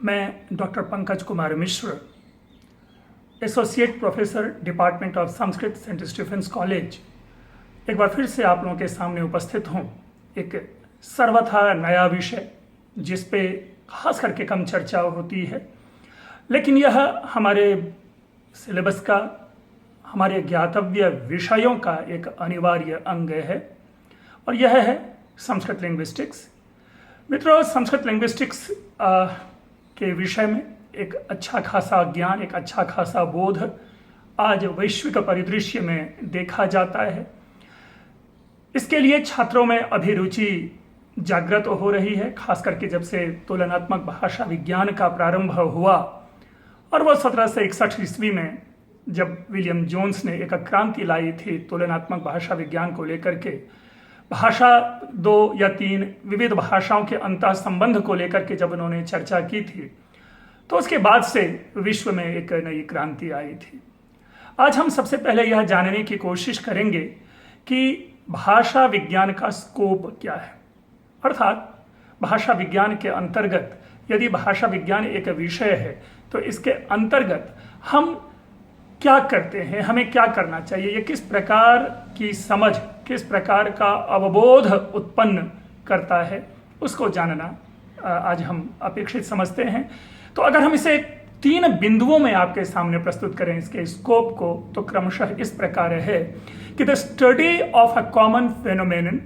मैं doctor Pankaj Kumar Mishra, associate professor department of Sanskrit Saint Stephen's College, एक बार फिर से आप लोगों के सामने उपस्थित हूँ। एक सर्वथा नया विषय जिस पे खास करके कम चर्चा होती है, लेकिन यह हमारे सिलेबस का, हमारे ज्ञातव्य विषयों का एक अनिवार्य अंग है और यह है संस्कृत लिंग्विस्टिक्स। मित्रों, संस्कृत लिंग्विस्टिक्स के विषय में एक अच्छा खासा ज्ञान, एक अच्छा खासा बोध आज वैश्विक परिदृश्य में देखा जाता है। इसके लिए छात्रों में अभिरुचि जागृत हो रही है, खास करके जब से तुलनात्मक भाषा विज्ञान का प्रारंभ हुआ और वह 1761 ईस्वी में जब विलियम जोन्स ने एक क्रांति लाई थी तुलनात्मक भाषा विज्ञान को लेकर के, भाषा 2 या 3 विविध भाषाओं के अंतः संबंध को लेकर के जब उन्होंने चर्चा की थी, तो उसके बाद से विश्व में एक नई क्रांति आई थी। आज हम सबसे पहले यह जानने की कोशिश करेंगे कि भाषा विज्ञान का स्कोप क्या है, अर्थात भाषा विज्ञान के अंतर्गत यदि भाषा विज्ञान एक विषय है तो इसके अंतर्गत हम क्या करते हैं, हमें क्या करना चाहिए, ये किस प्रकार की समझ, किस प्रकार का अवबोध उत्पन्न करता है, उसको जानना आज हम अपेक्षित समझते हैं। तो अगर हम इसे 3 बिंदुओं में आपके सामने प्रस्तुत करें इसके स्कोप को, तो क्रमशः इस प्रकार है कि the study of a common phenomenon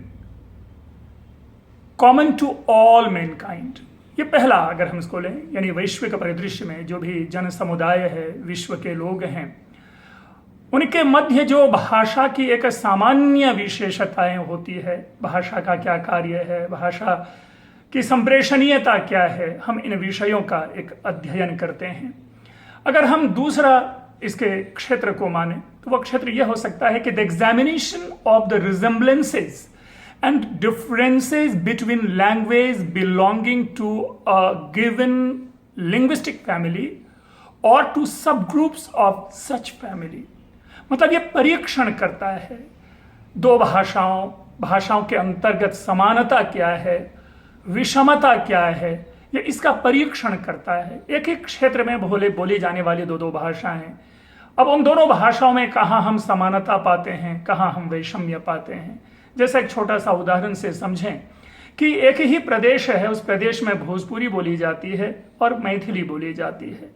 common to all mankind, ये पहला अगर हम इसको लें, यानी वैश्विक परिदृश्य में जो भी जन समुदाय है, विश्व के लोग हैं, उनके मध्य जो भाषा की एक सामान्य विशेषताएं होती है, भाषा का क्या कार्य है, भाषा की संप्रेषणीयता क्या है, हम इन विषयों का एक अध्ययन करते हैं। अगर हम दूसरा इसके क्षेत्र को माने तो वह क्षेत्र यह हो सकता है कि the examination of the resemblances and differences between language belonging to a given linguistic family or to subgroups of such family। मतलब ये परीक्षण करता है दो भाषाओं के अंतर्गत समानता क्या है, विषमता क्या है, ये इसका परीक्षण करता है। एक ही क्षेत्र में बोली जाने वाली दो भाषाएं हैं। अब उन दोनों भाषाओं में कहाँ हम समानता पाते हैं, कहाँ हम वैषम्य पाते हैं। जैसे एक छोटा सा उदाहरण से समझें कि एक ही प्रदेश है, उस प्रदेश में भोजपुरी बोली जाती है और मैथिली बोली जाती है।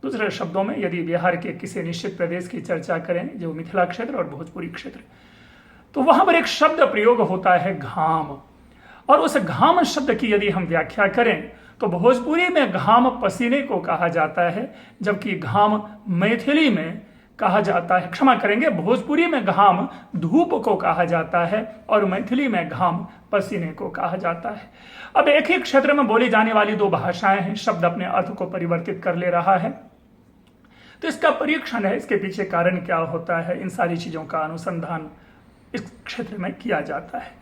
दूसरे शब्दों में यदि बिहार के किसी निश्चित प्रदेश की चर्चा करें, जो मिथिला क्षेत्र और भोजपुरी क्षेत्र, तो वहां पर एक शब्द प्रयोग होता है घाम, और उस घाम शब्द की यदि हम व्याख्या करें तो भोजपुरी में घाम पसीने को कहा जाता है, जबकि घाम मैथिली में कहा जाता है, क्षमा करेंगे, भोजपुरी में घाम धूप को कहा जाता है और मैथिली में घाम पसीने को कहा जाता है। अब एक ही क्षेत्र में बोली जाने वाली 2 भाषाएं हैं, शब्द अपने अर्थ को परिवर्तित कर ले रहा है, तो इसका परीक्षण है, इसके पीछे कारण क्या होता है, इन सारी चीजों का अनुसंधान इस क्षेत्र में किया जाता है।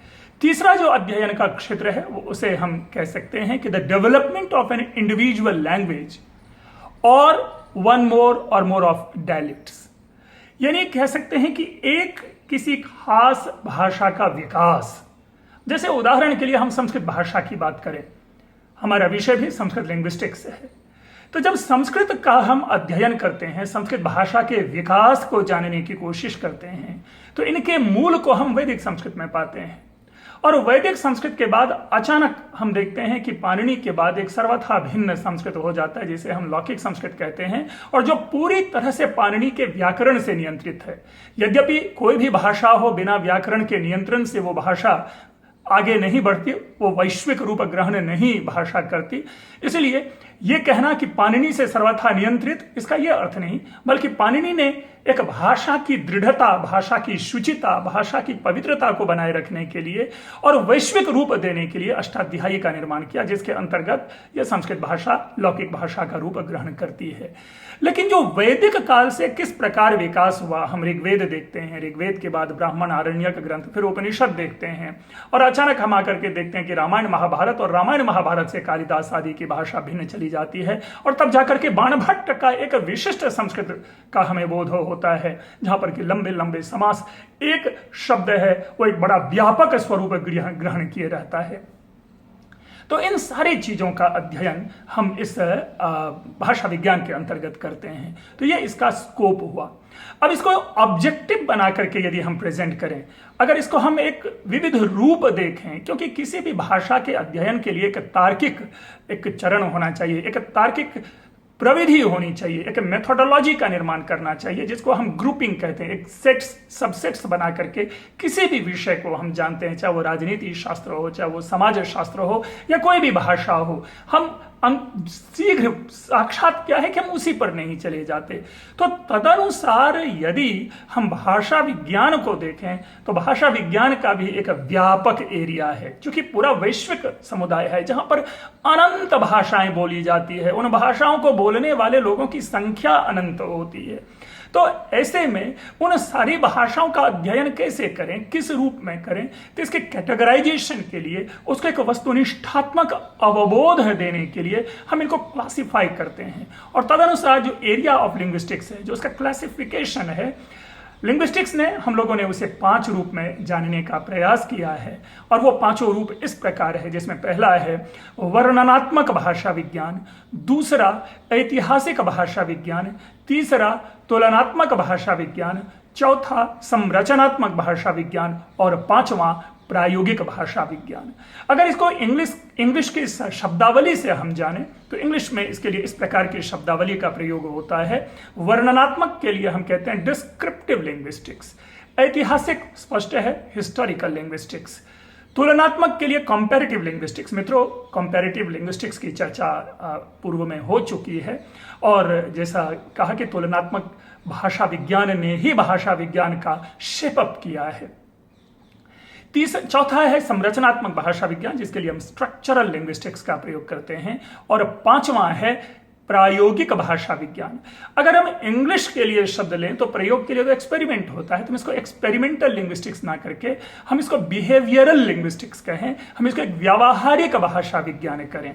तीसरा जो अध्ययन का क्षेत्र है वो उसे हम कह सकते हैं कि the development of an individual language और वन मोर और मोर ऑफ डायलेक्ट्स, यानी कह सकते हैं कि एक किसी खास भाषा का विकास। जैसे उदाहरण के लिए हम संस्कृत भाषा की बात करें, हमारा विषय भी संस्कृत लिंग्विस्टिक्स है, तो जब संस्कृत का हम अध्ययन करते हैं, संस्कृत भाषा के विकास को जानने की कोशिश करते हैं, तो इनके मूल को हम वैदिक संस्कृत में पाते हैं। और वैदिक संस्कृत के बाद अचानक हम देखते हैं कि पाणिनि के बाद एक सर्वथा भिन्न संस्कृत हो जाता है, जिसे हम लौकिक संस्कृत कहते हैं, और जो पूरी तरह से पाणिनि के व्याकरण से नियंत्रित है। यद्यपि कोई भी भाषा हो, बिना व्याकरण के नियंत्रण से वो भाषा आगे नहीं बढ़ती, वो वैश्विक रूप ग्रहण नहीं भाषा करती। इसलिए ये कहना कि पाणिनि से सर्वथा नियंत्रित, इसका यह अर्थ नहीं, बल्कि पाणिनि ने एक भाषा की दृढ़ता, भाषा की शुचिता, भाषा की पवित्रता को बनाए रखने के लिए और वैश्विक रूप देने के लिए अष्टाध्यायी का निर्माण किया, जिसके अंतर्गत यह संस्कृत भाषा लौकिक भाषा का रूप ग्रहण करती है। लेकिन जो वैदिक काल से किस प्रकार विकास हुआ, हम ऋग्वेद देखते हैं, ऋग्वेद के बाद ब्राह्मण, आरण्यक ग्रंथ, फिर उपनिषद देखते हैं, और अचानक हम आकर के देखते हैं कि रामायण महाभारत, और रामायण महाभारत से कालिदास आदि की भाषा भिन्न चली जाती है, और तब जाकर के बाणभट्ट का एक विशिष्ट संस्कृत का हमें बोध होता है, जहां पर कि लंबे लंबे समास, एक शब्द है वो एक बड़ा व्यापक स्वरूप ग्रहण किए रहता है। तो इन सारी चीजों का अध्ययन हम इस भाषा विज्ञान के अंतर्गत करते हैं। तो ये इसका स्कोप हुआ। अब इसको ऑब्जेक्टिव बना करके यदि हम प्रेजेंट करें, अगर इसको हम एक विविध रूप देखें, क्योंकि किसी भी भाषा के अध्ययन के लिए एक तार्किक एक चरण होना चाहिए, एक तार्किक प्रविधि होनी चाहिए, एक मेथोडोलॉजी का निर्माण करना चाहिए, जिसको हम ग्रुपिंग कहते हैं। एक सेट्स सबसेट्स बना करके किसी भी विषय को हम जानते हैं, चाहे वो राजनीति शास्त्र हो, चाहे वो समाज शास्त्र हो, या कोई भी भाषा हो, हम शीघ्र साक्षात क्या है कि हम उसी पर नहीं चले जाते। तो तदनुसार यदि हम भाषा विज्ञान को देखें तो भाषा विज्ञान का भी एक व्यापक एरिया है, क्योंकि पूरा वैश्विक समुदाय है जहां पर अनंत भाषाएं बोली जाती है। उन भाषाओं को बोलने वाले लोगों की संख्या अनंत होती है। तो ऐसे में उन सारी भाषाओं का अध्ययन कैसे करें, किस रूप में करें, तो इसके कैटेगराइजेशन के लिए, उसको एक वस्तुनिष्ठात्मक अवबोध देने के लिए हम इनको क्लासिफाई करते हैं। और तदनुसार जो एरिया ऑफ लिंग्विस्टिक्स है, जो उसका क्लासिफिकेशन है, लिंग्विस्टिक्स ने हम लोगों ने उसे 5 रूप में जानने का प्रयास किया है। और वो 5 रूप इस प्रकार है, जिसमें पहला है वर्णनात्मक भाषा विज्ञान, दूसरा ऐतिहासिक भाषा विज्ञान, तीसरा तुलनात्मक भाषा विज्ञान, चौथा संरचनात्मक भाषा विज्ञान और 5वां प्रायोगिक भाषा विज्ञान। अगर इसको इंग्लिश की शब्दावली से हम जाने तो इंग्लिश में इसके लिए इस प्रकार की शब्दावली का प्रयोग होता है। वर्णनात्मक के लिए हम कहते हैं डिस्क्रिप्टिव लिंग्विस्टिक्स, ऐतिहासिक स्पष्ट है हिस्टोरिकल लिंग्विस्टिक्स, तुलनात्मक के लिए कंपैरेटिव लिंग्विस्टिक्स। मित्रों, कंपैरेटिव लिंग्विस्टिक्स की चर्चा पूर्व में हो चुकी है, और जैसा कहा कि तुलनात्मक भाषा विज्ञान ने ही भाषा विज्ञान का शेपअप किया है। चौथा है संरचनात्मक भाषा विज्ञान, जिसके लिए हम स्ट्रक्चरल लिंग्विस्टिक्स का प्रयोग करते हैं, और 5वां है प्रायोगिक भाषा विज्ञान। अगर हम इंग्लिश के लिए शब्द लें तो प्रयोग के लिए तो एक्सपेरिमेंट होता है, तो हम इसको एक्सपेरिमेंटल लिंग्विस्टिक्स ना करके हम इसको बिहेवियरल लिंग्विस्टिक्स कहें, हम इसको एक व्यावहारिक भाषा विज्ञान करें।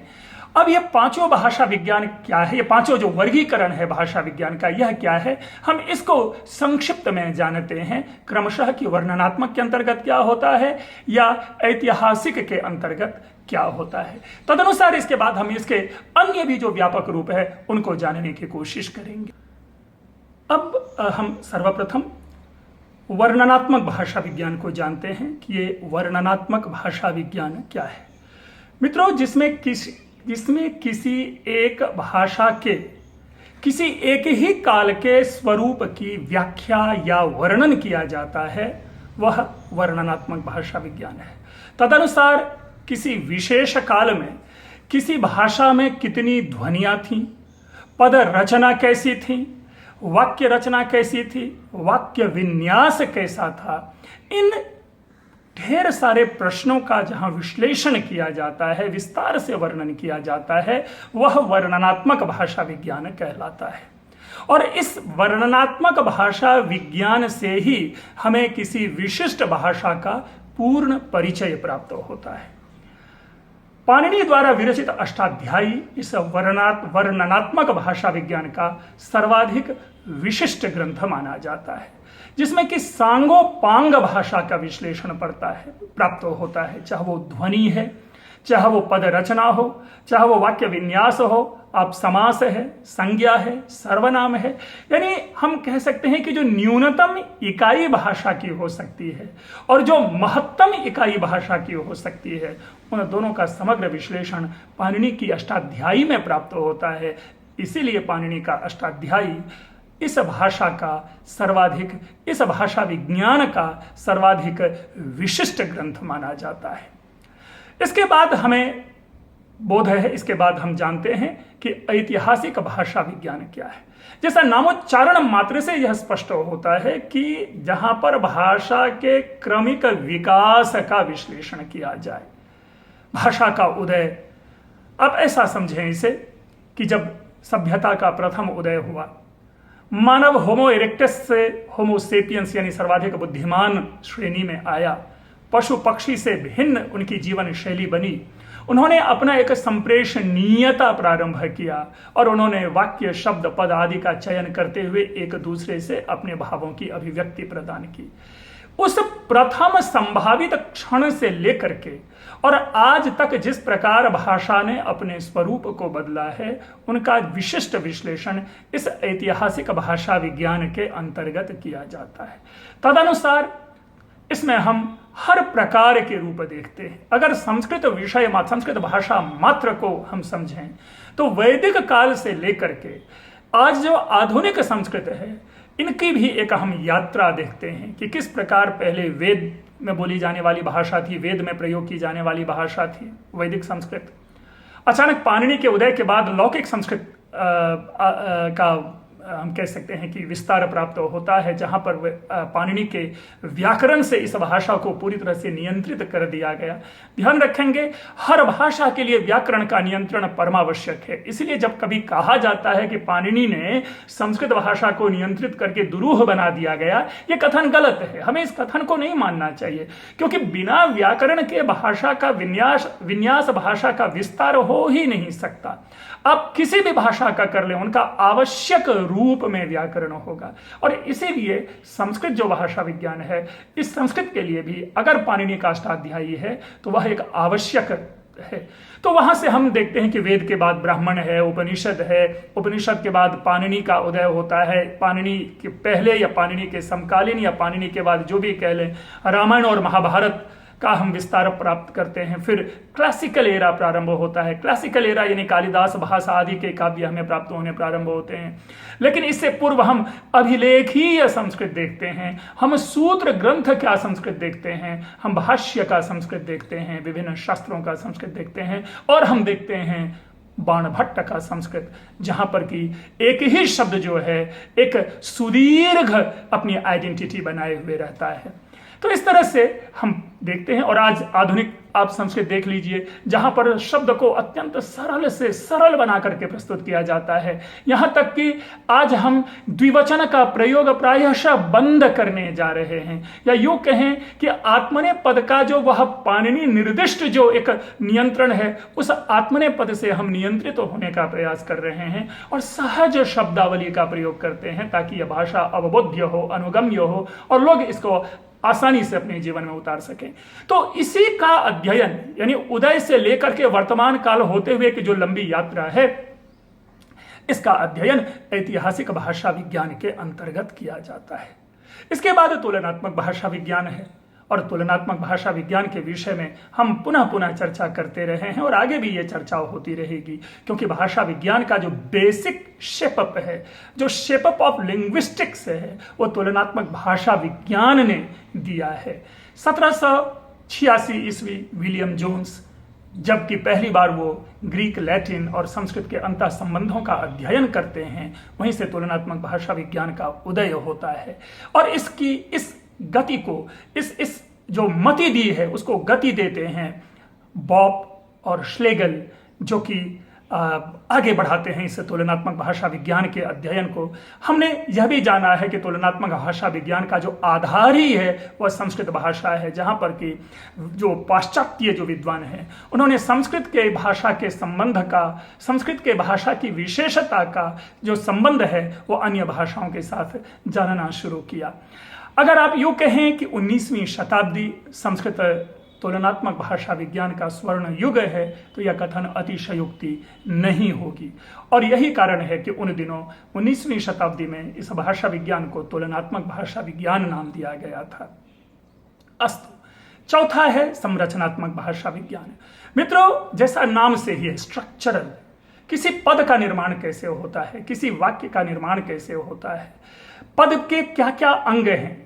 अब ये 5 भाषा विज्ञान क्या है, ये 5 जो वर्गीकरण है भाषा विज्ञान का, यह क्या है, हम इसको संक्षिप्त में जानते हैं क्रमशः कि वर्णनात्मक के अंतर्गत क्या होता है या ऐतिहासिक के अंतर्गत क्या होता है। तदनुसार इसके बाद हम इसके अन्य भी जो व्यापक रूप है उनको जानने की कोशिश करेंगे। अब हम सर्वप्रथम वर्णनात्मक भाषा विज्ञान को जानते हैं कि ये वर्णनात्मक भाषा विज्ञान क्या है। मित्रों, जिसमें किसी एक भाषा के किसी एक ही काल के स्वरूप की व्याख्या या वर्णन किया जाता है, वह वर्णनात्मक भाषा विज्ञान है। तदनुसार किसी विशेष काल में किसी भाषा में कितनी ध्वनियां थीं, पद रचना कैसी थी, वाक्य रचना कैसी थी, वाक्य विन्यास कैसा था, इन ढेर सारे प्रश्नों का जहां विश्लेषण किया जाता है, विस्तार से वर्णन किया जाता है, वह वर्णनात्मक भाषा विज्ञान कहलाता है। और इस वर्णनात्मक भाषा विज्ञान से ही हमें किसी विशिष्ट भाषा का पूर्ण परिचय प्राप्त होता है। पाणिनि द्वारा विरचित अष्टाध्यायी इस वर्णनात्मक भाषा विज्ञान का सर्वाधिक विशिष्ट ग्रंथ माना जाता है, जिसमें कि सांगोपांग भाषा का विश्लेषण प्राप्त होता है, चाहे वो ध्वनि है, चाहे वो पद रचना हो, चाहे वो वाक्य विन्यास हो, आप समास है, संज्ञा है, सर्वनाम है। यानी हम कह सकते हैं कि जो न्यूनतम इकाई भाषा की हो सकती है और जो महत्तम इकाई भाषा की हो सकती है, उन दोनों का समग्र विश्लेषण पाणिनि की अष्टाध्यायी में प्राप्त होता है। इसीलिए पाणिनि का अष्टाध्यायी इस भाषा विज्ञान का सर्वाधिक विशिष्ट ग्रंथ माना जाता है। इसके बाद हमें बोध है, इसके बाद हम जानते हैं कि ऐतिहासिक भाषा विज्ञान क्या है। जैसा नामोच्चारण मात्र से यह स्पष्ट होता है कि जहां पर भाषा के क्रमिक विकास का विश्लेषण किया जाए, भाषा का उदय। अब ऐसा समझें इसे कि जब सभ्यता का प्रथम उदय हुआ, मानव होमो इरेक्टस से होमो सेपियंस यानी सर्वाधिक बुद्धिमान श्रेणी में आया, पशु पक्षी से भिन्न उनकी जीवन शैली बनी। उन्होंने अपना एक संप्रेषणीयता प्रारंभ किया और उन्होंने वाक्य, शब्द, पद आदि का चयन करते हुए एक दूसरे से अपने भावों की अभिव्यक्ति प्रदान की। उस प्रथम संभावित क्षण से लेकर के और आज तक जिस प्रकार भाषा ने अपने स्वरूप को बदला है, उनका विशिष्ट विश्लेषण इस ऐतिहासिक भाषा विज्ञान के अंतर्गत किया जाता है। तदनुसार इसमें हम हर प्रकार के रूप देखते हैं। अगर संस्कृत विषय संस्कृत भाषा मात्र को हम समझें तो वैदिक काल से लेकर के आज जो आधुनिक संस्कृत है, इनकी भी एक हम यात्रा देखते हैं कि किस प्रकार पहले वेद में बोली जाने वाली भाषा थी, वेद में प्रयोग की जाने वाली भाषा थी वैदिक संस्कृत। अचानक पाणिनि के उदय के बाद लौकिक संस्कृत का हम कह सकते हैं कि विस्तार प्राप्त होता है, जहां पर पाणिनि के व्याकरण से इस भाषा को पूरी तरह से नियंत्रित कर दिया गया। ध्यान रखेंगे, हर भाषा के लिए व्याकरण का नियंत्रण परमावश्यक है। इसलिए जब कभी कहा जाता है कि पाणिनि ने संस्कृत भाषा को नियंत्रित करके दुरूह बना दिया गया, यह कथन गलत है। हमें इस कथन को नहीं मानना चाहिए, क्योंकि बिना व्याकरण के भाषा का विन्यास भाषा का विस्तार हो ही नहीं सकता। आप किसी भी भाषा का कर लें, उनका आवश्यक रूप में व्याकरण होगा। और इसीलिए संस्कृत जो भाषा विज्ञान है, इस संस्कृत के लिए भी अगर पाणिनि का अष्टाध्यायी है तो वह एक आवश्यक है। तो वहां से हम देखते हैं कि वेद के बाद ब्राह्मण है, उपनिषद है, उपनिषद के बाद पाणिनि का उदय होता है। पाणिनि के पहले या पाणिनि के समकालीन या पाणिनि के बाद जो भी कह लें, रामायण और महाभारत का हम विस्तार प्राप्त करते हैं। फिर क्लासिकल एरा प्रारंभ होता है। क्लासिकल एरा यानी कालिदास भाषा आदि के काव्य हमें प्राप्त होने प्रारंभ होते हैं। लेकिन इससे पूर्व हम अभिलेखीय संस्कृत देखते हैं, हम सूत्र ग्रंथ का संस्कृत देखते हैं, हम भाष्य का संस्कृत देखते हैं, विभिन्न शास्त्रों का संस्कृत देखते हैं, और हम देखते हैं बाणभट्ट का संस्कृत, जहां पर कि एक ही शब्द जो है एक सुदीर्घ अपनी आइडेंटिटी बनाए हुए रहता है। तो इस तरह से हम देखते हैं। और आज आधुनिक आप संस्कृत देख लीजिए, जहां पर शब्द को अत्यंत सरल से सरल बना करके प्रस्तुत किया जाता है। यहां तक कि आज हम द्विवचन का प्रयोग प्रायशः बंद करने जा रहे हैं, या यूं कहें कि आत्मनेपद पद का जो वह पाणिनि निर्दिष्ट जो एक नियंत्रण है, उस आत्मनेपद पद से हम नियंत्रित होने का प्रयास कर रहे हैं और सहज शब्दावली का प्रयोग करते हैं, ताकि यह भाषा अवबोध्य हो, अनुगम्य हो और लोग इसको आसानी से अपने जीवन में उतार सकें। तो इसी का अध्ययन, यानी उदय से लेकर के वर्तमान काल होते हुए की जो लंबी यात्रा है, इसका अध्ययन ऐतिहासिक भाषा विज्ञान के अंतर्गत किया जाता है। इसके बाद तुलनात्मक भाषा विज्ञान है, और तुलनात्मक भाषा विज्ञान के विषय में हम पुनः पुनः चर्चा करते रहे हैं और आगे भी ये चर्चा होती रहेगी, क्योंकि भाषा विज्ञान का जो बेसिक शेपअप है, जो शेपअप ऑफ लिंग्विस्टिक्स है, वो तुलनात्मक भाषा विज्ञान ने दिया है। 1786 ईस्वी विलियम जोन्स जबकि पहली बार वो ग्रीक, लैटिन और संस्कृत के अंतः संबंधों का अध्ययन करते हैं, वहीं से तुलनात्मक भाषा विज्ञान का उदय होता है। और इसकी इस गति को, इस जो मति दी है, उसको गति देते हैं बॉब और श्लेगल, जो कि आगे बढ़ाते हैं इस तुलनात्मक भाषा विज्ञान के अध्ययन को। हमने यह भी जाना है कि तुलनात्मक भाषा विज्ञान का जो आधार ही है वह संस्कृत भाषा है, जहां पर कि जो पाश्चात्य जो विद्वान हैं, उन्होंने संस्कृत के भाषा के संबंध का, संस्कृत के भाषा की विशेषता का जो संबंध है, वो अन्य भाषाओं के साथ जानना शुरू किया। अगर आप यूं कहें कि 19वीं शताब्दी संस्कृत तुलनात्मक भाषा विज्ञान का स्वर्ण युग है, तो यह कथन अतिशयोक्ति नहीं होगी। और यही कारण है कि उन दिनों 19वीं शताब्दी में इस भाषा विज्ञान को तुलनात्मक भाषा विज्ञान नाम दिया गया था। अस्तु, चौथा है संरचनात्मक भाषा विज्ञान। मित्रों, जैसा नाम से ही है, स्ट्रक्चरल, किसी पद का निर्माण कैसे होता है, किसी वाक्य का निर्माण कैसे होता है, पद के क्या क्या अंग हैं,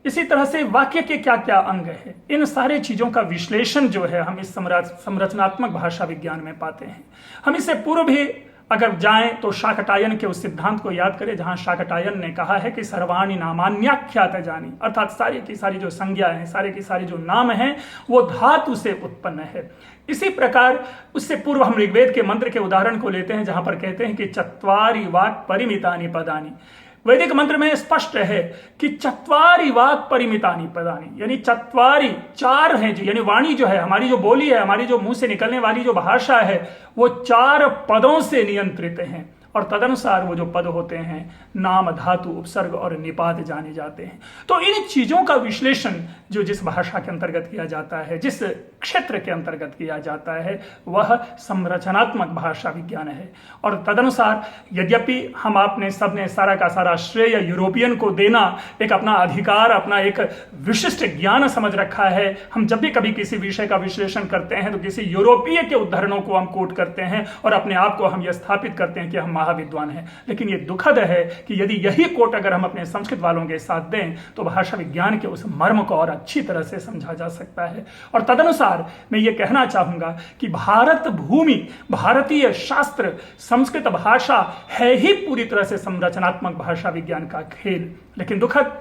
इसी तरह से वाक्य के क्या क्या अंग हैं, इन सारे चीजों का विश्लेषण जो है हम इस संरचनात्मक भाषा विज्ञान में पाते हैं। हम इससे पूर्व भी अगर जाएं तो शाकटायन के उस सिद्धांत को याद करें, जहां शाकटायन ने कहा है कि सर्वाणि नामान्याख्यात जानी, अर्थात सारी की सारी जो संज्ञा है, सारे की सारी जो नाम है, वो धातु से उत्पन्न है। इसी प्रकार उससे पूर्व हम ऋग्वेद के मंत्र के उदाहरण को लेते हैं, जहां पर कहते हैं कि चत्वारि वाक् परिमितानि पदानि। वैदिक मंत्र में स्पष्ट है कि चत्वारि वाक् परिमितानि पदानि, यानी चत्वारि, चार हैं, यानी वाणी जो है, हमारी जो बोली है, हमारी जो मुंह से निकलने वाली जो भाषा है, वो चार पदों से नियंत्रित हैं। और तदनुसार वो जो पद होते हैं नाम, धातु, उपसर्ग और निपात जाने जाते हैं। तो इन चीज़ों का विश्लेषण जो जिस भाषा के अंतर्गत किया जाता है, जिस क्षेत्र के अंतर्गत किया जाता है, वह संरचनात्मक भाषा विज्ञान है। और तदनुसार यद्यपि हम आपने सबने सारा का सारा श्रेय यूरोपियन को देना एक अपना अधिकार, अपना एक विशिष्ट ज्ञान समझ रखा है, हम जब भी कभी किसी विषय का विश्लेषण करते हैं तो किसी यूरोपीय के उदाहरणों को हम कोट करते हैं और अपने आप को हम यह स्थापित करते हैं कि हम महाविद्वान हैं। लेकिन ये दुखद है कि यदि यही कोट अगर हम अपने संस्कृत वालों के साथ दें तो भाषा विज्ञान के उस मर्म को और अच्छी तरह से समझा जा सकता है। और तदनुसार मैं ये कहना चाहूंगा कि भारत भूमि, भारतीय शास्त्र, संस्कृत भाषा है ही पूरी तरह से संरचनात्मक भाषा विज्ञान का खेल। लेकिन दुखद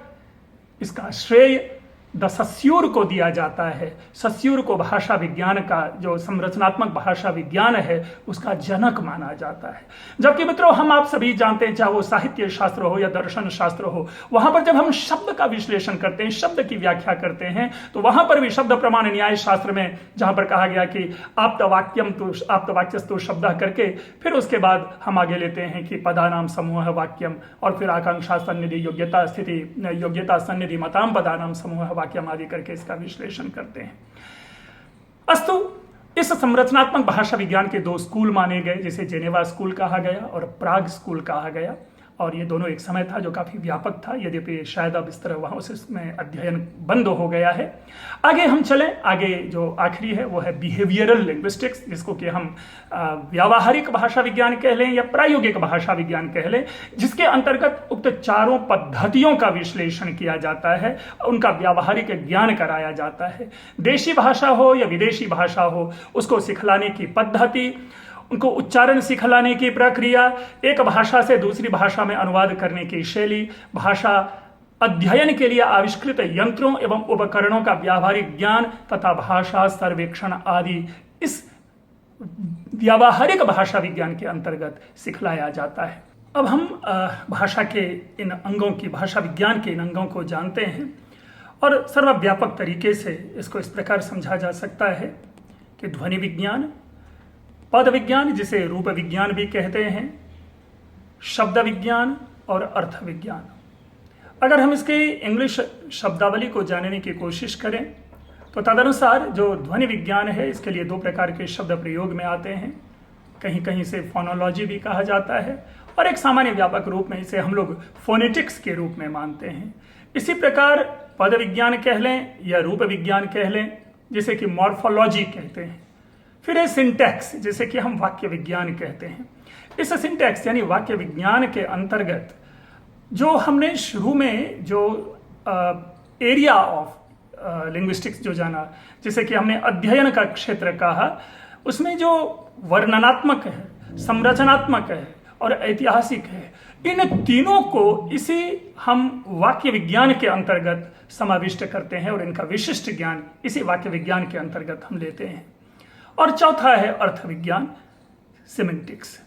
इसका श्रेय द सस्यूर को दिया जाता है। सस्यूर को भाषा विज्ञान का जो संरचनात्मक भाषा विज्ञान है उसका जनक माना जाता है। जबकि मित्रों हम आप सभी जानते हैं, चाहे वो साहित्य शास्त्र हो या दर्शन शास्त्र हो, वहां पर जब हम शब्द का विश्लेषण करते हैं, शब्द की व्याख्या करते हैं, तो वहां पर भी शब्द प्रमाण न्याय शास्त्र में जहां पर कहा गया कि आप्तवाक्यस्तु शब्द करके फिर उसके बाद हम आगे लेते हैं कि पदानाम समूह वाक्यम और फिर आकांक्षा सन्निधि योग्यता स्थिति योग्यता सन्निधि मताम पदानाम समूह वाक्यम आदि करके इसका विश्लेषण करते हैं। अस्तु, इस संरचनात्मक भाषा विज्ञान के दो स्कूल माने गए, जिसे जेनेवा स्कूल कहा गया और प्राग स्कूल कहा गया। और ये दोनों एक समय था जो काफ़ी व्यापक था, यद्यपि शायद अब इस तरह वहाँ उसमें अध्ययन बंद हो गया है। आगे हम चलें, आगे जो आखिरी है वो है बिहेवियरल लिंग्विस्टिक्स, जिसको कि हम व्यावहारिक भाषा विज्ञान कह लें या प्रायोगिक भाषा विज्ञान कह लें, जिसके अंतर्गत उक्त चारों पद्धतियों का विश्लेषण किया जाता है, उनका व्यावहारिक ज्ञान कराया जाता है। देशी भाषा हो या विदेशी भाषा हो, उसको सिखलाने की पद्धति, उनको उच्चारण सिखलाने की प्रक्रिया, एक भाषा से दूसरी भाषा में अनुवाद करने की शैली, भाषा अध्ययन के लिए आविष्कृत यंत्रों एवं उपकरणों का व्यावहारिक ज्ञान तथा भाषा सर्वेक्षण आदि इस व्यावहारिक भाषा विज्ञान के अंतर्गत सिखलाया जाता है। अब हम भाषा के इन अंगों की, भाषा विज्ञान के इन अंगों को जानते हैं और सर्वव्यापक तरीके से इसको इस प्रकार समझा जा सकता है कि ध्वनि विज्ञान, पद विज्ञान जिसे रूप विज्ञान भी कहते हैं, शब्द विज्ञान और अर्थ विज्ञान। अगर हम इसके इंग्लिश शब्दावली को जानने की कोशिश करें तो तदनुसार जो ध्वनि विज्ञान है इसके लिए दो प्रकार के शब्द प्रयोग में आते हैं। कहीं कहीं से फोनोलॉजी भी कहा जाता है और एक सामान्य व्यापक रूप में इसे हम लोग फोनेटिक्स के रूप में मानते हैं। इसी प्रकार पद विज्ञान कह लें या रूप विज्ञान कह लें, जिसे कि मॉर्फोलॉजी कहते हैं। फिर है सिंटैक्स, जिसे कि हम वाक्य विज्ञान कहते हैं। इस सिंटैक्स यानी वाक्य विज्ञान के अंतर्गत जो हमने शुरू में जो एरिया ऑफ लिंग्विस्टिक्स जो जाना, जिसे कि हमने अध्ययन का क्षेत्र कहा, उसमें जो वर्णनात्मक है, संरचनात्मक है और ऐतिहासिक है, इन तीनों को इसी हम वाक्य विज्ञान के अंतर्गत समाविष्ट करते हैं और इनका विशिष्ट ज्ञान इसी वाक्य विज्ञान के अंतर्गत हम लेते हैं। और चौथा है अर्थ विज्ञान, सिमेंटिक्स।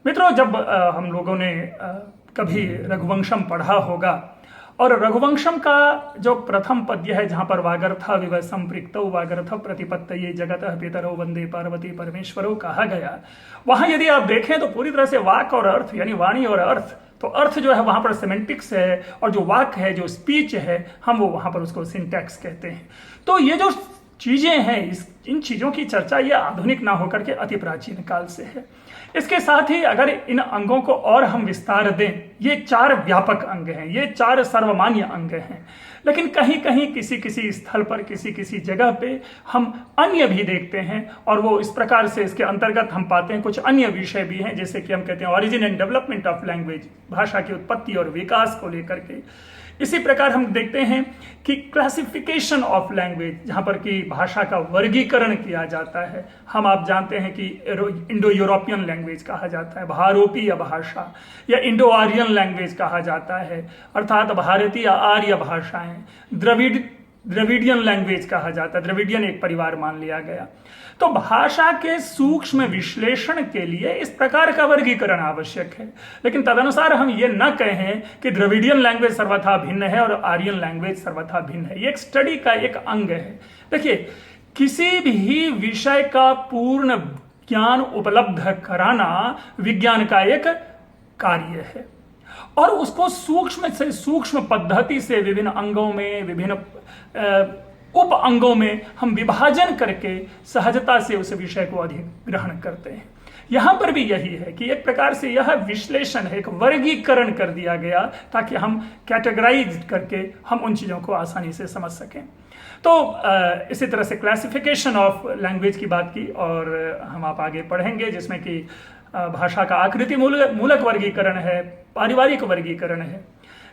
मित्रों, जब हम लोगों ने कभी रघुवंशम पढ़ा होगा और रघुवंशम का जो प्रथम पद्य है जहां पर वागर्थ विव संपृक्तौ वागर्थ प्रतिपत्तये जगतः पितरौ वंदे पार्वती परमेश्वरौ कहा गया, वहां यदि आप देखें तो पूरी तरह से वाक और अर्थ यानी वाणी और अर्थ, तो अर्थ जो है वहां पर सिमेंटिक्स है और जो वाक है, जो स्पीच है, हम वो वहां पर उसको सिंटैक्स कहते हैं। तो ये जो चीजें हैं, इन चीजों की चर्चा ये आधुनिक ना होकर के अति प्राचीन काल से है। इसके साथ ही अगर इन अंगों को और हम विस्तार दें, ये चार व्यापक अंग हैं, ये चार सर्वमान्य अंग हैं, लेकिन कहीं कहीं किसी किसी स्थल पर, किसी किसी जगह पे हम अन्य भी देखते हैं और वो इस प्रकार से इसके अंतर्गत हम पाते हैं कुछ अन्य विषय भी हैं, जैसे कि हम कहते हैं origin and development of language, भाषा की उत्पत्ति और विकास को लेकर के। इसी प्रकार हम देखते हैं कि क्लासिफिकेशन ऑफ लैंग्वेज, जहाँ पर कि भाषा का वर्गीकरण किया जाता है। हम आप जानते हैं कि इंडो यूरोपियन लैंग्वेज कहा जाता है, भारोपीय भाषा, या इंडो आर्यन लैंग्वेज कहा जाता है, अर्थात भारतीय आर्य भाषाएं, द्रविडियन लैंग्वेज कहा जाता है, द्रविडियन एक परिवार मान लिया गया। तो भाषा के सूक्ष्म विश्लेषण के लिए इस प्रकार का वर्गीकरण आवश्यक है, लेकिन तदनुसार हम ये न कहें कि द्रविडियन लैंग्वेज सर्वथा भिन्न है और आर्यन लैंग्वेज सर्वथा भिन्न है। ये एक स्टडी का एक अंग है। देखिए, किसी भी विषय का पूर्ण ज्ञान उपलब्ध कराना विज्ञान का एक कार्य है और उसको सूक्ष्म से सूक्ष्म पद्धति से विभिन्न अंगों में, विभिन्न उप अंगों में हम विभाजन करके सहजता से उस विषय को अधिक ग्रहण करते हैं। यहां पर भी यही है कि एक प्रकार से यह विश्लेषण है, एक वर्गीकरण कर दिया गया ताकि हम कैटेगराइज करके हम उन चीजों को आसानी से समझ सकें। तो इसी तरह से क्लासिफिकेशन ऑफ लैंग्वेज की बात की और हम आप आगे पढ़ेंगे, जिसमें कि भाषा का आकृति मूलक वर्गीकरण है, पारिवारिक वर्गीकरण है।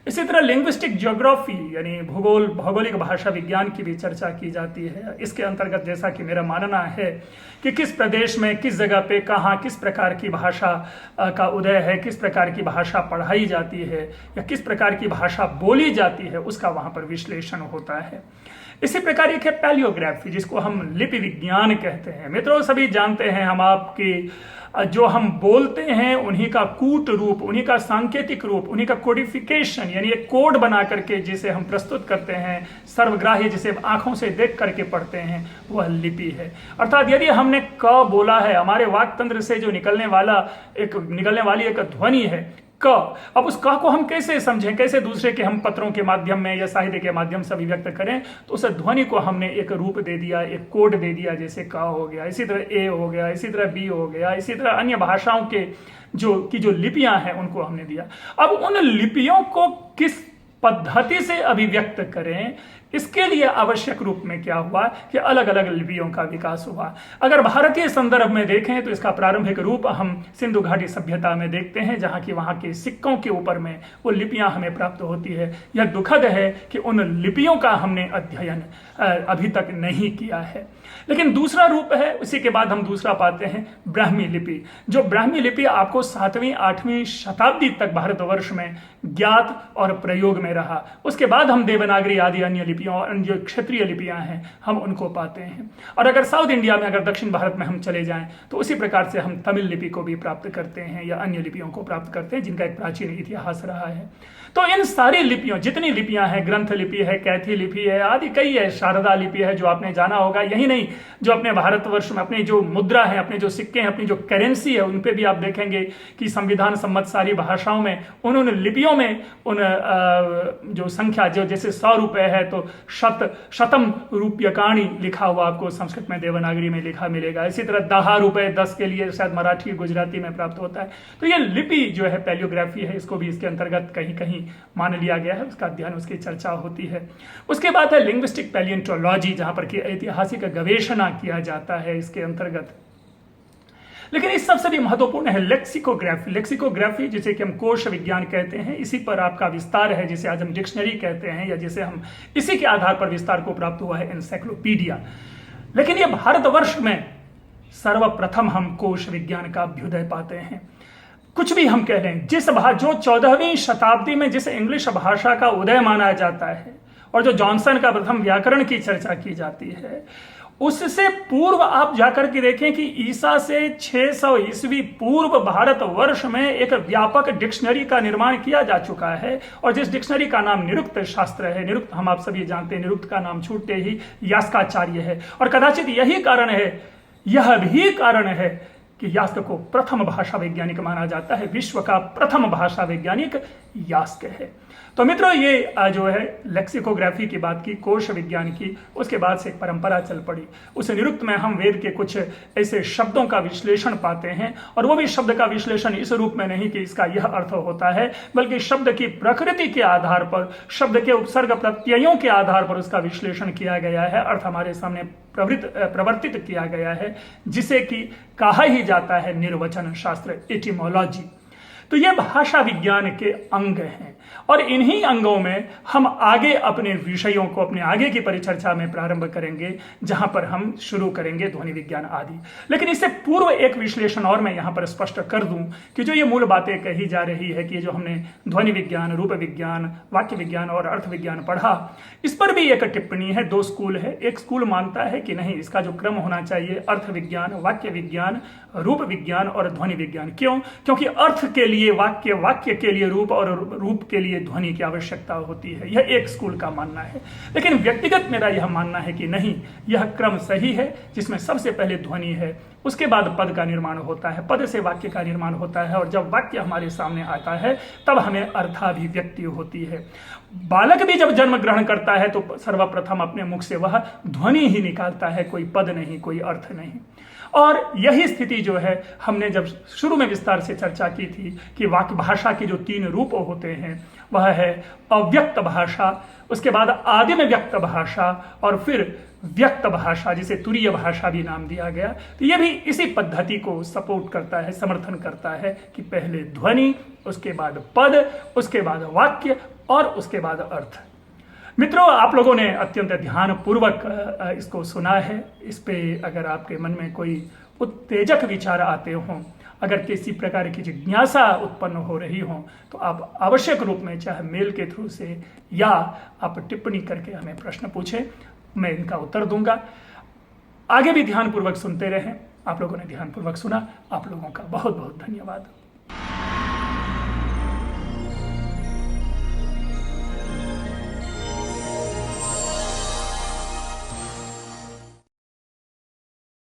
इसी तरह लिंग्विस्टिक ज्योग्राफी यानी भौगोलिक भाषा विज्ञान की भी चर्चा की जाती है। इसके अंतर्गत जैसा कि मेरा मानना है कि किस प्रदेश में, किस जगह पे, कहाँ, किस प्रकार की भाषा का उदय है, किस प्रकार की भाषा पढ़ाई जाती है या किस प्रकार की भाषा बोली जाती है, उसका वहाँ पर विश्लेषण होता है। इसी प्रकार एक है पैलियोग्राफी, जिसको हम लिपि विज्ञान कहते हैं। मित्रों, सभी जानते हैं हम आपकी जो हम बोलते हैं उन्हीं का कूट रूप, उन्हीं का सांकेतिक रूप, उन्हीं का कोडिफिकेशन यानी एक कोड बना करके जिसे हम प्रस्तुत करते हैं, सर्वग्राह्य जिसे आंखों से देख करके पढ़ते हैं, वह लिपि है। अर्थात यदि हमने क बोला है, हमारे वाक तंत्र से जो निकलने वाली एक ध्वनि है क, अब उस क को हम कैसे समझें, कैसे दूसरे के हम पत्रों के माध्यम में या साहित्य के माध्यम से अभिव्यक्त करें, तो उस ध्वनि को हमने एक रूप दे दिया, एक कोड दे दिया, जैसे क हो गया, इसी तरह ए हो गया, इसी तरह बी हो गया, इसी तरह अन्य भाषाओं के जो लिपियां हैं उनको हमने दिया। अब उन लिपियों को किस पद्धति से अभिव्यक्त करें, इसके लिए आवश्यक रूप में क्या हुआ कि अलग अलग लिपियों का विकास हुआ। अगर भारतीय संदर्भ में देखें तो इसका प्रारंभिक रूप हम सिंधु घाटी सभ्यता में देखते हैं, जहां की वहां के सिक्कों के ऊपर में वो लिपियां हमें प्राप्त होती है। यह दुखद है कि उन लिपियों का हमने अध्ययन अभी तक नहीं किया है। लेकिन दूसरा रूप है, उसी के बाद हम दूसरा पाते हैं ब्राह्मी लिपि। जो ब्राह्मी लिपि आपको 7वीं 8वीं शताब्दी तक भारतवर्ष में ज्ञात और प्रयोग में रहा। उसके बाद हम देवनागरी आदि अन्य लिपियों और अन्य जो क्षेत्रीय लिपियां हैं हम उनको पाते हैं। और अगर साउथ इंडिया में, अगर दक्षिण भारत में हम चले जाएं तो उसी प्रकार से हम तमिल लिपि को भी प्राप्त करते हैं या अन्य लिपियों को प्राप्त करते हैं जिनका एक प्राचीन इतिहास रहा है। तो इन सारी लिपियों, जितनी लिपियां हैं, ग्रंथ लिपि है, कैथी लिपि है, आदि कई है, शारदा लिपि है जो आपने जाना होगा। यही नहीं, जो अपने भारतवर्ष में अपनी जो मुद्रा है, अपने जो सिक्के हैं, अपनी जो करेंसी है, उन पे भी आप देखेंगे कि संविधान सम्मत सारी भाषाओं में उन लिपियों में उन जो संख्या, जो जैसे 100 रुपए है तो शतम रूप्यकाणी लिखा हुआ आपको संस्कृत में देवनागरी में लिखा मिलेगा। इसी तरह 10 रुपए 10 के लिए शायद मराठी गुजराती में प्राप्त होता है। तो ये लिपि जो है पैलियोग्राफी है, इसको भी इसके अंतर्गत कहीं कहीं मान लिया गया है, उसका अध्ययन, उसकी चर्चा होती है। उसके बाद है लिंग्विस्टिक पैलियोंटोलॉजी, जहां पर कि ऐतिहासिक गवेषणा किया जाता है इसके अंतर्गत। लेकिन इस सबसे भी महत्वपूर्ण है लेक्सिकोग्राफी। लेक्सिकोग्राफी जिसे कि हम कोश विज्ञान कहते हैं, इसी पर आपका विस्तार है, जिसे आज हम डिक्शनरी कहते हैं या जिसे हम इसी के आधार पर विस्तार को प्राप्त हुआ है एनसाइक्लोपीडिया। लेकिन ये भारतवर्ष में सर्वप्रथम हम कोश विज्ञान का अभ्युदय पाते हैं। कुछ भी हम कह लें, जो 14वीं शताब्दी में जिस इंग्लिश भाषा का उदय माना जाता है और जो जॉनसन का प्रथम व्याकरण की चर्चा की जाती है, उससे पूर्व आप जाकर के देखें कि ईसा से 600 ईस्वी पूर्व भारतवर्ष में एक व्यापक डिक्शनरी का निर्माण किया जा चुका है। और जिस डिक्शनरी का नाम निरुक्त शास्त्र है, निरुक्त हम आप सभी जानते हैं, निरुक्त का नाम छूटते ही यास्काचार्य है। और कदाचित यही कारण है, यह भी कारण है कि यास्क को प्रथम भाषा वैज्ञानिक माना जाता है। विश्व का प्रथम भाषा वैज्ञानिक यास्क है। तो मित्रों, ये जो है लेक्सिकोग्राफी की बात की, कोश विज्ञान की, उसके बाद से एक परंपरा चल पड़ी। उस निरुक्त में हम वेद के कुछ ऐसे शब्दों का विश्लेषण पाते हैं, और वो भी शब्द का विश्लेषण इस रूप में नहीं कि इसका यह अर्थ होता है, बल्कि शब्द की प्रकृति के आधार पर, शब्द के उपसर्ग प्रत्ययों के आधार पर उसका विश्लेषण किया गया है, अर्थ हमारे सामने प्रवर्तित किया गया है, जिसे कि कहा ही जाता है निर्वचन शास्त्र, एटिमोलॉजी। तो ये भाषा विज्ञान के अंग हैं, और इन्हीं अंगों में हम आगे अपने विषयों को, अपने आगे की परिचर्चा में प्रारंभ करेंगे, जहां पर हम शुरू करेंगे ध्वनि विज्ञान आदि। लेकिन इससे पूर्व एक विश्लेषण और मैं यहां पर स्पष्ट कर दूं कि जो ये मूल बातें कही जा रही है कि जो हमने ध्वनि विज्ञान, रूप विज्ञान, वाक्य विज्ञान और अर्थ विज्ञान पढ़ा, इस पर भी एक टिप्पणी है। 2 स्कूल है। एक स्कूल मानता है कि नहीं, इसका जो क्रम होना चाहिए अर्थ विज्ञान, वाक्य विज्ञान, रूप विज्ञान और ध्वनि विज्ञान। क्यों? क्योंकि अर्थ के लिए लिए वाक्य, वाक्य के लिए रूप और रूप के लिए ध्वनि की आवश्यकता होती है। यह एक स्कूल का मानना है। लेकिन व्यक्तिगत मेरा यह मानना है कि नहीं, यह क्रम सही है, जिसमें सबसे पहले ध्वनि है, उसके बाद पद का निर्माण होता है, पद से वाक्य का निर्माण होता है, और जब वाक्य हमारे सामने आता है तब हमें अर्थाभिव्यक्ति होती है। बालक भी जब जन्म ग्रहण करता है तो सर्वप्रथम अपने मुख से वह ध्वनि ही निकालता है, कोई पद नहीं, कोई अर्थ नहीं। और यही स्थिति जो है, हमने जब शुरू में विस्तार से चर्चा की थी कि वाक्य भाषा के जो 3 रूप होते हैं, वह है अव्यक्त भाषा, उसके बाद आदिम व्यक्त भाषा, और फिर व्यक्त भाषा, जिसे तुरीय भाषा भी नाम दिया गया। तो यह भी इसी पद्धति को सपोर्ट करता है, समर्थन करता है कि पहले ध्वनि, उसके बाद पद, उसके बाद वाक्य और उसके बाद अर्थ। मित्रों, आप लोगों ने अत्यंत ध्यानपूर्वक इसको सुना है। इस पे अगर आपके मन में कोई उत्तेजक विचार आते हों, अगर किसी प्रकार की जिज्ञासा उत्पन्न हो रही हो, तो आप आवश्यक रूप में चाहे मेल के थ्रू से या आप टिप्पणी करके हमें प्रश्न पूछें, मैं इनका उत्तर दूंगा। आगे भी ध्यानपूर्वक सुनते रहें। आप लोगों ने ध्यानपूर्वक सुना, आप लोगों का बहुत बहुत धन्यवाद।